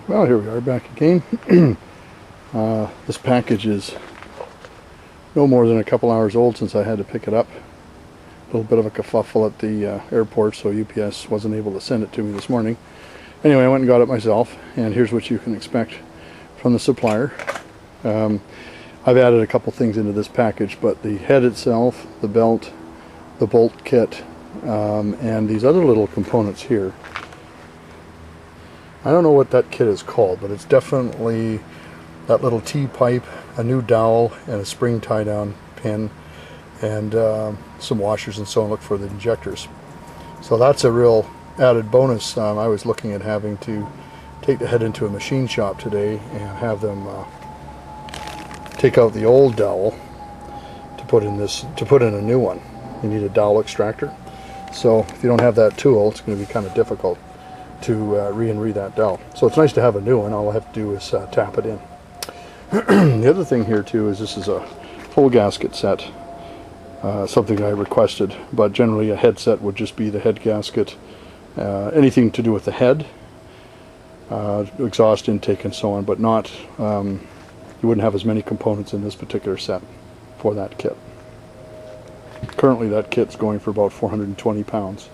Well, here we are back again. This package is no more than a couple hours old since I had to pick it up. A little bit of a kerfuffle at the airport, so UPS wasn't able to send it to me this morning. Anyway, I went and got it myself, and here's what you can expect from the supplier. I've added a couple things into this package, but the head itself, the belt, the bolt kit, and these other little components here. I don't know what that kit is called, but it's definitely that little T-pipe, a new dowel, and a spring tie-down pin, and some washers and so on. Look for the injectors. So that's a real added bonus. I was looking at having to take the head into a machine shop today and have them take out the old dowel to put in a new one. You need a dowel extractor. So if you don't have that tool, it's going to be kind of difficult to re that dowel. So it's nice to have a new one. All I have to do is tap it in. The other thing here too is this is a full gasket set, something I requested, but generally a head set would just be the head gasket, anything to do with the head, exhaust intake and so on, but not, you wouldn't have as many components in this particular set for that kit. Currently that kit's going for about 420 pounds.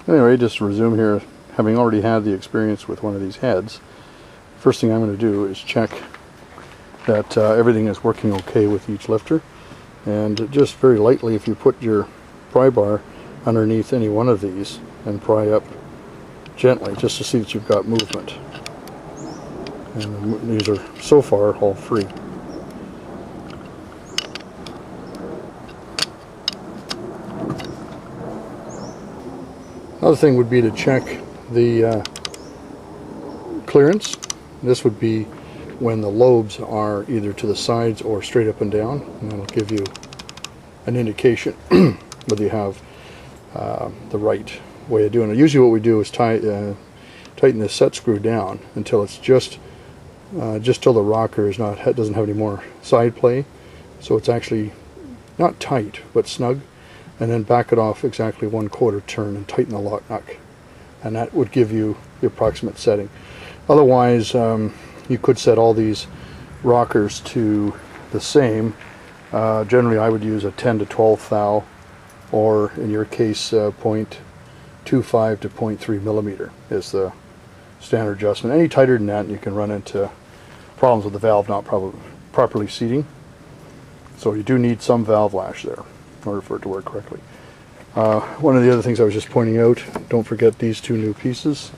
Anyway, just to resume here, having already had the experience with one of these heads, first thing I'm going to do is check that everything is working okay with each lifter. And just very lightly, if you put your pry bar underneath any one of these and pry up gently, just to see that you've got movement. And these are so far all free. Another thing would be to check the clearance. This would be when the lobes are either to the sides or straight up and down, and that'll give you an indication whether you have the right way of doing it. Usually what we do is tighten this set screw down until it's just till the rocker doesn't have any more side play, so it's actually not tight but snug, and then back it off exactly 1/4 turn and tighten the lock nut, and that would give you the approximate setting. Otherwise, you could set all these rockers to the same. Generally I would use a 10 to 12 thou, or in your case 0.25 to 0.3 millimeter is the standard adjustment. Any tighter than that and you can run into problems with the valve not properly seating. So you do need some valve lash there in order for it to work correctly. One of the other things I was just pointing out, don't forget these two new pieces.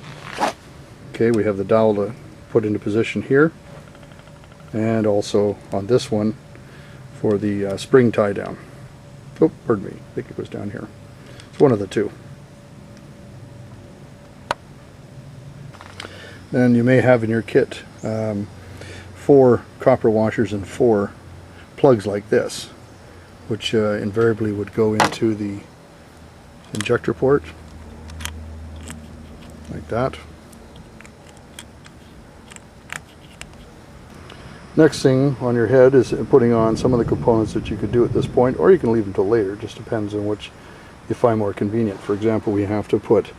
Okay, we have the dowel to put into position here, and also on this one for the spring tie down. Oh, pardon me, I think it was down here. It's one of the two. Then you may have in your kit 4 copper washers and 4 plugs like this, which invariably would go into the injector port, like that. Next thing on your head is putting on some of the components that you could do at this point, or you can leave them till later. It just depends on which you find more convenient. For example, we have to put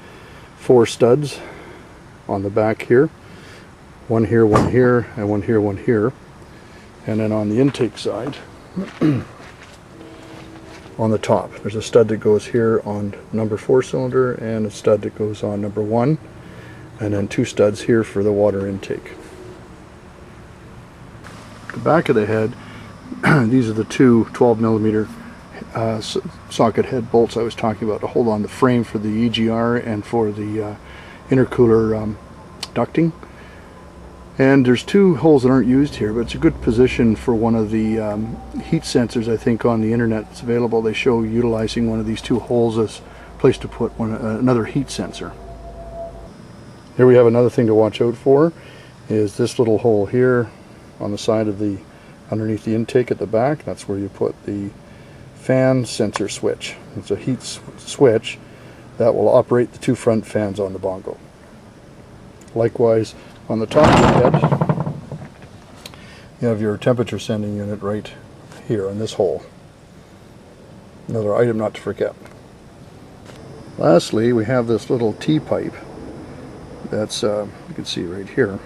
4 studs on the back here, one here, one here, and one here, one here. And then on the intake side, on the top, there's a stud that goes here on number 4 cylinder and a stud that goes on number 1, and then 2 studs here for the water intake. The back of the head, these are the 2 12 millimeter socket head bolts I was talking about to hold on the frame for the EGR and for the intercooler ducting. And there's 2 holes that aren't used here, but it's a good position for one of the heat sensors I think on the internet that's available. They show utilizing one of these 2 holes as a place to put another heat sensor. Here we have another thing to watch out for, is this little hole here on the side of the underneath the intake at the back. That's where you put the fan sensor switch. It's a heat switch that will operate the 2 front fans on the Bongo. Likewise, on the top of the head, you have your temperature sending unit right here in this hole. Another item not to forget. Lastly, we have this little T-pipe That's you can see right here.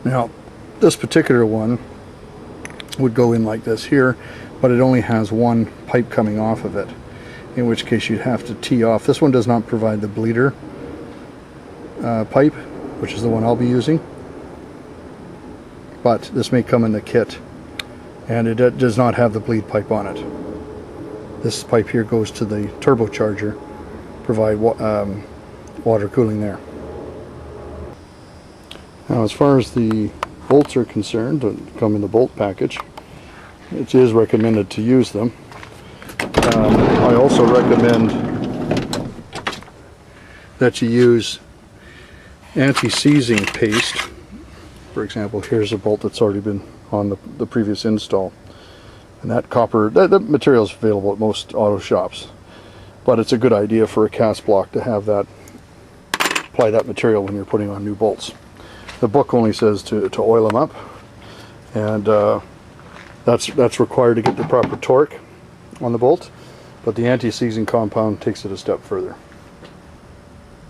Now this particular one would go in like this here, but it only has one pipe coming off of it, in which case you'd have to tee off. This one does not provide the bleeder pipe, which is the one I'll be using, but this may come in the kit, and it does not have the bleed pipe on it. This pipe here goes to the turbocharger, provide water cooling there. Now, as far as the bolts are concerned, that come in the bolt package, it is recommended to use them. I also recommend that you use anti-seizing paste. For example, here's a bolt that's already been on the previous install, and that copper, that material is available at most auto shops, but it's a good idea for a cast block to have that, apply that material when you're putting on new bolts. The book only says to oil them up, and that's required to get the proper torque on the bolt, but the anti-seizing compound takes it a step further.